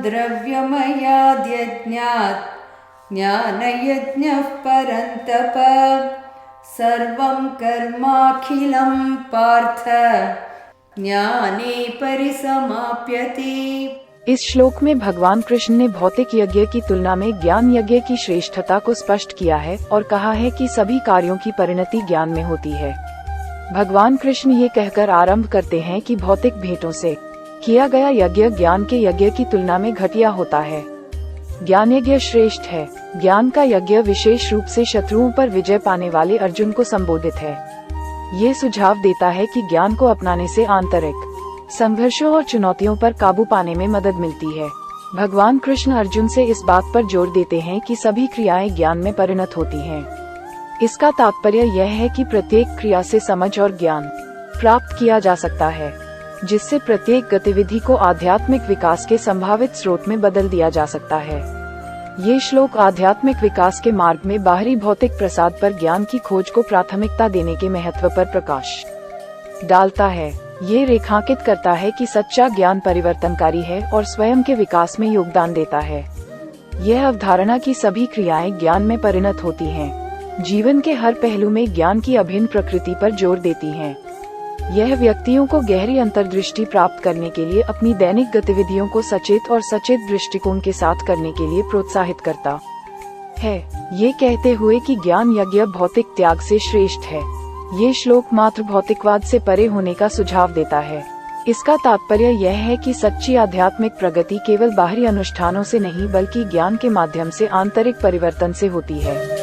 द्रव्यमयाद्यज्ञात् ज्ञानयज्ञः परन्तप। सर्वं कर्माखिलं पार्थ ज्ञाने परिसमाप्यते। इस श्लोक में भगवान कृष्ण ने भौतिक यज्ञ की तुलना में ज्ञान यज्ञ की श्रेष्ठता को स्पष्ट किया है और कहा है कि सभी कार्यों की परिणति ज्ञान में होती है। भगवान कृष्ण ये कहकर आरंभ करते हैं कि भौतिक भेंटों से किया गया यज्ञ ज्ञान के यज्ञ की तुलना में घटिया होता है। ज्ञान यज्ञ श्रेष्ठ है। ज्ञान का यज्ञ विशेष रूप से शत्रुओं पर विजय पाने वाले अर्जुन को संबोधित है। ये सुझाव देता है कि ज्ञान को अपनाने से आंतरिक संघर्षों और चुनौतियों पर काबू पाने में मदद मिलती है। भगवान कृष्ण अर्जुन से इस बात पर जोर देते हैं कि सभी क्रियाएं ज्ञान में परिणत होती हैं। इसका तात्पर्य यह है कि प्रत्येक क्रिया से समझ और ज्ञान प्राप्त किया जा सकता है, जिससे प्रत्येक गतिविधि को आध्यात्मिक विकास के संभावित स्रोत में बदल दिया जा सकता है। ये श्लोक आध्यात्मिक विकास के मार्ग में बाहरी भौतिक प्रसाद पर ज्ञान की खोज को प्राथमिकता देने के महत्व पर प्रकाश डालता है। ये रेखांकित करता है कि सच्चा ज्ञान परिवर्तनकारी है और स्वयं के विकास में योगदान देता है। यह अवधारणा कि सभी क्रियाएं ज्ञान में परिणत होती हैं, जीवन के हर पहलू में ज्ञान की अभिन्न प्रकृति पर जोर देती है। यह व्यक्तियों को गहरी अंतर्दृष्टि प्राप्त करने के लिए अपनी दैनिक गतिविधियों को सचेत और सचेत दृष्टिकोण के साथ करने के लिए प्रोत्साहित करता है। ये कहते हुए कि ज्ञान यज्ञ भौतिक त्याग से श्रेष्ठ है, ये श्लोक मात्र भौतिकवाद से परे होने का सुझाव देता है। इसका तात्पर्य यह है कि सच्ची आध्यात्मिक प्रगति केवल बाहरी अनुष्ठानों से नहीं बल्कि ज्ञान के माध्यम से आंतरिक परिवर्तन से होती है।